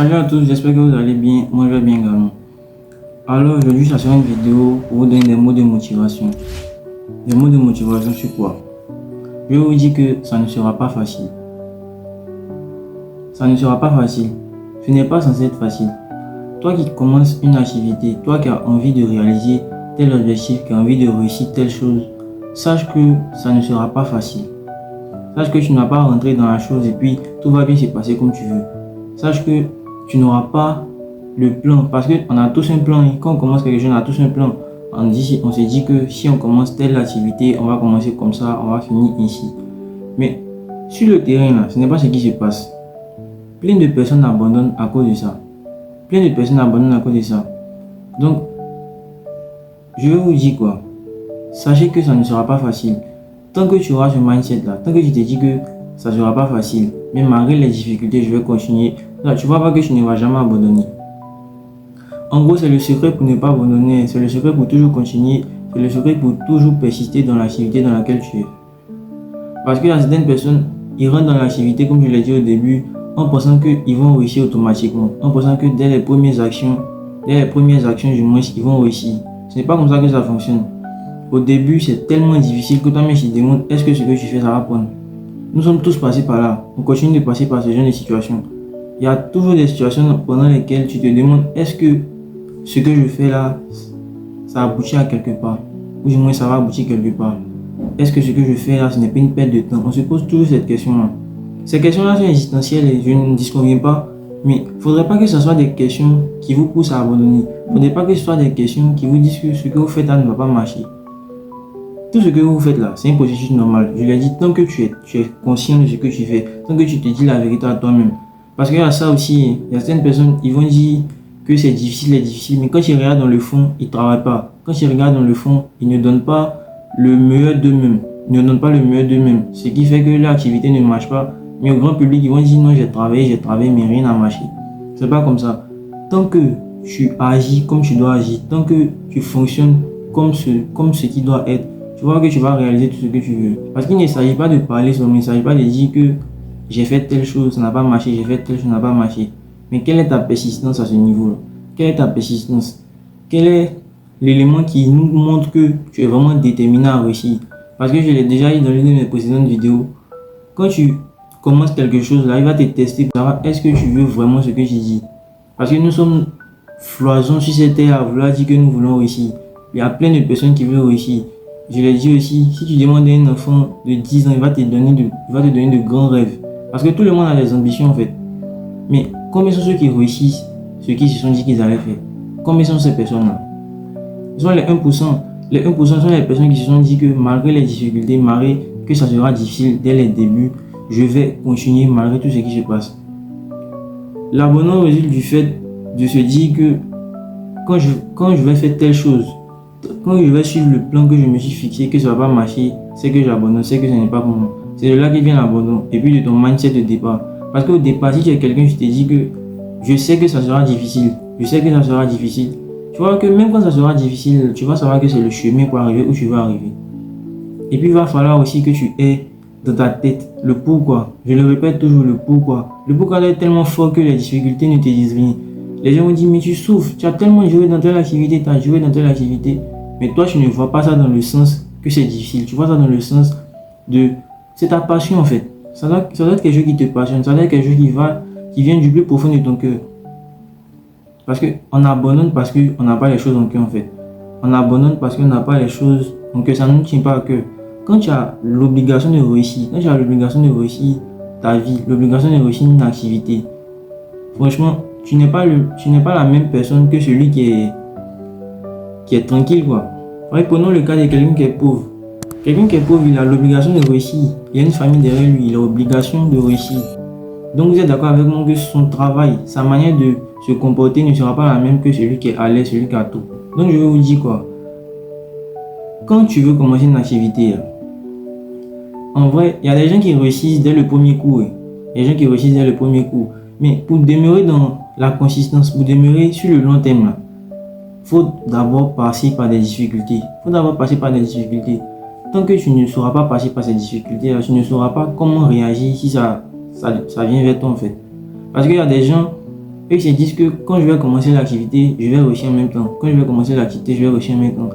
Salut à tous, j'espère que vous allez bien. Moi, je vais bien également. Alors, aujourd'hui, ça sera une vidéo pour vous donner des mots de motivation. Des mots de motivation sur quoi? Je vais vous dire que ça ne sera pas facile. Ça ne sera pas facile. Ce n'est pas censé être facile. Toi qui commences une activité, toi qui as envie de réaliser tel objectif, qui as envie de réussir telle chose, sache que ça ne sera pas facile. Sache que tu n'as pas rentré dans la chose et puis tout va bien se passer comme tu veux. Sache que tu n'auras pas le plan parce qu'on a tous un plan. Et quand on commence quelque chose, on a tous un plan. On se dit que si on commence telle activité, on va commencer comme ça, on va finir ici. Mais sur le terrain, là, ce n'est pas ce qui se passe. Plein de personnes abandonnent à cause de ça. Plein de personnes abandonnent à cause de ça. Donc, je vais vous dire quoi. Sachez que ça ne sera pas facile. Tant que tu auras ce mindset là, tant que tu te dis que ça ne sera pas facile, mais malgré les difficultés, je vais continuer. Là, tu vois pas que tu ne vas jamais abandonner. En gros, c'est le secret pour ne pas abandonner, c'est le secret pour toujours continuer, c'est le secret pour toujours persister dans l'activité dans laquelle tu es. Parce que certaines personnes, ils rentrent dans l'activité, comme je l'ai dit au début, en pensant qu'ils vont réussir automatiquement, en pensant que dès les premières actions du moins, ils vont réussir. Ce n'est pas comme ça que ça fonctionne. Au début, c'est tellement difficile que toi-même tu te demandes est-ce que ce que tu fais, ça va prendre. Nous sommes tous passés par là. On continue de passer par ce genre de situations. Il y a toujours des situations pendant lesquelles tu te demandes est-ce que ce que je fais là, ça aboutit à quelque part. Ou du moins, ça va aboutir quelque part. Est-ce que ce que je fais là, ce n'est pas une perte de temps? On se pose toujours cette question-là. Ces questions-là sont existentielles et je ne disconviens pas. Mais il ne faudrait pas que ce soit des questions qui vous poussent à abandonner. Il ne faudrait pas que ce soit des questions qui vous disent que ce que vous faites là ne va pas marcher. Tout ce que vous faites là, c'est un processus normal. Je l'ai dit, tant que tu es conscient de ce que tu fais, tant que tu te dis la vérité à toi-même. Parce qu'il y a ça aussi, il y a certaines personnes, ils vont dire que c'est difficile, mais quand ils regardent dans le fond, ils ne travaillent pas. Quand ils regardent dans le fond, ils ne donnent pas le meilleur d'eux-mêmes. Ce qui fait que l'activité ne marche pas. Mais au grand public, ils vont dire non, j'ai travaillé, mais rien n'a marché. C'est pas comme ça. Tant que tu agis comme tu dois agir, tant que tu fonctionnes comme ce qui doit être, tu vois que tu vas réaliser tout ce que tu veux. Parce qu'il ne s'agit pas de parler seulement, il ne s'agit pas de dire que j'ai fait telle chose, ça n'a pas marché, j'ai fait telle chose, ça n'a pas marché. Mais quelle est ta persistance à ce niveau-là? Quelle est ta persistance? Quel est l'élément qui nous montre que tu es vraiment déterminé à réussir? Parce que je l'ai déjà dit dans l'une de mes précédentes vidéos, quand tu commences quelque chose là, il va te tester pour savoir est-ce que tu veux vraiment ce que tu dis. Parce que nous sommes floisons sur cette terre à vouloir dire que nous voulons réussir. Il y a plein de personnes qui veulent réussir. Je l'ai dit aussi, si tu demandes à un enfant de 10 ans, il va te donner de grands rêves. Parce que tout le monde a des ambitions en fait. Mais combien sont ceux qui réussissent ce qu'ils se sont dit qu'ils allaient faire? Combien sont ces personnes-là? Ils sont les 1%. Les 1% sont les personnes qui se sont dit que malgré les difficultés, malgré que ça sera difficile dès les débuts, je vais continuer malgré tout ce qui se passe. L'abandon résulte du fait de se dire que quand je vais faire telle chose, quand je vais suivre le plan que je me suis fixé, que ça ne va pas marcher, c'est que j'abandonne, c'est que ce n'est pas pour moi. C'est de là que vient l'abandon et puis de ton mindset de départ. Parce qu'au départ, si tu es quelqu'un qui te dit que je sais que ça sera difficile, tu vois que même quand ça sera difficile, tu vas savoir que c'est le chemin pour arriver où tu vas arriver. Et puis il va falloir aussi que tu aies dans ta tête le pourquoi. Je le répète toujours, le pourquoi. Le pourquoi est tellement fort que les difficultés ne te disent rien. Les gens vont dire mais tu souffres, tu as tellement joué dans telle activité, mais toi tu ne vois pas ça dans le sens que c'est difficile, tu vois ça dans le sens de c'est ta passion en fait. Ça doit être quelque chose qui te passionne, ça doit être quelque chose qui vient du plus profond de ton cœur. Parce qu'on abandonne parce qu'on n'a pas les choses en cœur en fait. On abandonne parce qu'on n'a pas les choses en cœur, ça ne nous tient pas à cœur. Quand tu as l'obligation de réussir, ta vie, l'obligation de réussir une activité, franchement, tu n'es pas la même personne que celui qui est tranquille quoi. Ouais, prenons le cas de quelqu'un qui est pauvre. Quelqu'un qui est pauvre, il a l'obligation de réussir. Il y a une famille derrière lui, il a l'obligation de réussir. Donc vous êtes d'accord avec moi que son travail, sa manière de se comporter ne sera pas la même que celui qui est à l'aise, celui qui a tout. Donc je vais vous dire quoi. Quand tu veux commencer une activité, en vrai, il y a des gens qui réussissent dès le premier coup. Mais pour demeurer dans la consistance, pour demeurer sur le long terme, il faut d'abord passer par des difficultés. Tant que tu ne sauras pas passer par ces difficultés, tu ne sauras pas comment réagir si ça vient vers toi en fait. Parce qu'il y a des gens, Eux ils se disent que quand je vais commencer l'activité, je vais réussir en même temps. Quand je vais commencer l'activité, je vais réussir en même temps.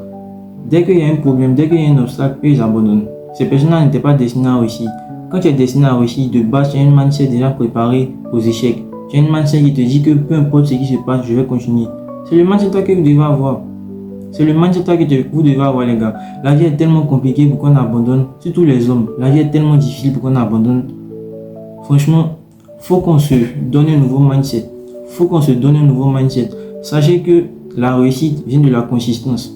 Dès qu'il y a un problème, dès qu'il y a un obstacle, eux ils abandonnent. Ces personnes-là n'étaient pas destinées à réussir. Quand tu es destiné à réussir, de base, tu as une mindset déjà préparée aux échecs. Tu as une mindset qui te dit que peu importe ce qui se passe, je vais continuer. C'est le mindset que vous devez avoir. C'est le mindset que vous devez avoir, les gars. La vie est tellement compliquée pour qu'on abandonne. Surtout les hommes. La vie est tellement difficile pour qu'on abandonne. Franchement, faut qu'on se donne un nouveau mindset. Faut qu'on se donne un nouveau mindset. Sachez que la réussite vient de la consistance.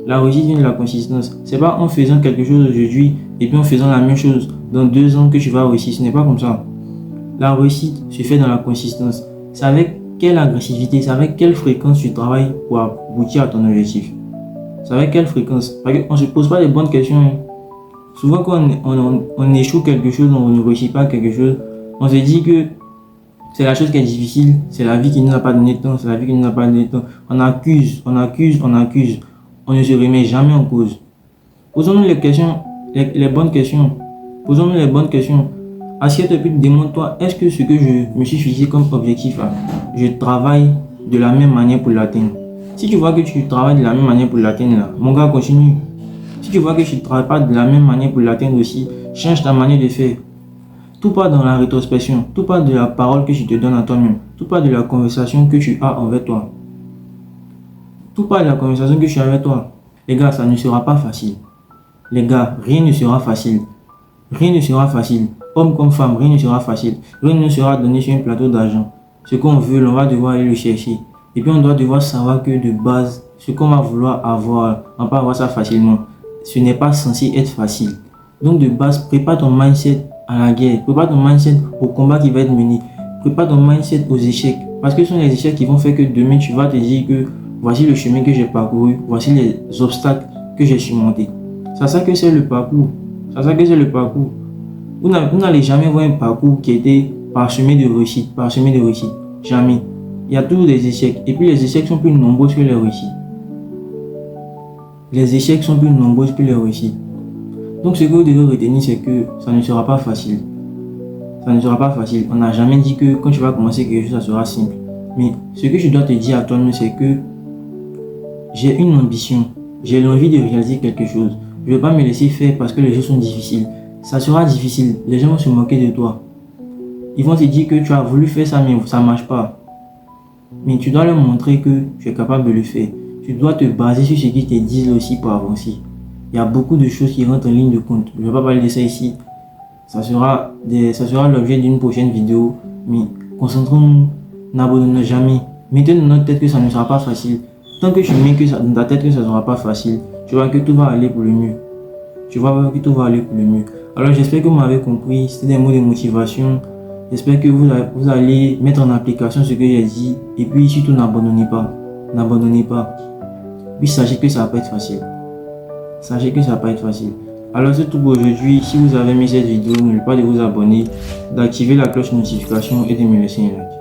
La réussite vient de la consistance. C'est pas en faisant quelque chose aujourd'hui et puis en faisant la même chose dans 2 ans que tu vas réussir. Ce n'est pas comme ça. La réussite se fait dans la consistance. C'est avec quelle agressivité, c'est avec quelle fréquence tu travailles pour aboutir à ton objectif. C'est avec quelle fréquence. Parce qu'on ne se pose pas les bonnes questions. Souvent quand on échoue quelque chose, on ne réussit pas quelque chose, on se dit que c'est la chose qui est difficile, c'est la vie qui ne nous a pas donné de temps, c'est la vie qui ne nous a pas donné de temps. On accuse. On ne se remet jamais en cause. Posons-nous les questions, les bonnes questions. Posons-nous les bonnes questions. Assieds-toi et puis demande-toi, est-ce que ce que je me suis fixé comme objectif, je travaille de la même manière pour l'atteindre? Si tu vois que tu travailles de la même manière pour l'atteindre, mon gars, continue. Si tu vois que tu ne travailles pas de la même manière pour l'atteindre aussi, change ta manière de faire. Tout part dans la rétrospection, tout part de la parole que tu te donnes à toi-même, tout part de la conversation que tu as envers toi. Tout part de la conversation que tu as avec toi. Les gars, ça ne sera pas facile. Les gars, rien ne sera facile. Rien ne sera facile. Homme comme femme, rien ne sera facile. Rien ne sera donné sur un plateau d'argent. Ce qu'on veut, on va devoir aller le chercher. Et puis on doit devoir savoir que de base, ce qu'on va vouloir avoir, on peut avoir ça facilement. Ce n'est pas censé être facile. Donc de base, prépare ton mindset à la guerre. Prépare ton mindset au combat qui va être mené. Prépare ton mindset aux échecs. Parce que ce sont les échecs qui vont faire que demain, tu vas te dire que voici le chemin que j'ai parcouru. Voici les obstacles que j'ai surmontés. C'est ça que c'est le parcours. C'est ça que c'est le parcours. Vous n'allez jamais voir un parcours qui était parsemé de réussite. Jamais. Il y a toujours des échecs. Et puis les échecs sont plus nombreux que les réussites. Les échecs sont plus nombreux que les réussites. Donc ce que vous devez retenir, c'est que ça ne sera pas facile. Ça ne sera pas facile. On n'a jamais dit que quand tu vas commencer quelque chose, ça sera simple. Mais ce que je dois te dire à toi-même, c'est que j'ai une ambition. J'ai l'envie de réaliser quelque chose. Je ne vais pas me laisser faire parce que les choses sont difficiles. Ça sera difficile. Les gens vont se moquer de toi. Ils vont te dire que tu as voulu faire ça, mais ça ne marche pas. Mais tu dois leur montrer que tu es capable de le faire. Tu dois te baser sur ce qu'ils te disent aussi pour avancer. Il y a beaucoup de choses qui rentrent en ligne de compte. Je ne vais pas parler de ça ici. Ça sera l'objet d'une prochaine vidéo. Mais concentrons-nous, n'abandonnons jamais. Mettez dans notre tête que ça ne sera pas facile. Tant que tu mets que dans ta tête que ça ne sera pas facile, tu vois que tout va aller pour le mieux. Tu vas voir que tout va aller pour le mieux. Alors j'espère que vous m'avez compris. C'était des mots de motivation. J'espère que vous allez mettre en application ce que j'ai dit. Et puis surtout n'abandonnez pas. N'abandonnez pas. Puis sachez que ça va pas être facile. Sachez que ça va pas être facile. Alors c'est tout pour aujourd'hui. Si vous avez aimé cette vidéo, n'oubliez pas de vous abonner, d'activer la cloche de notification et de me laisser un like.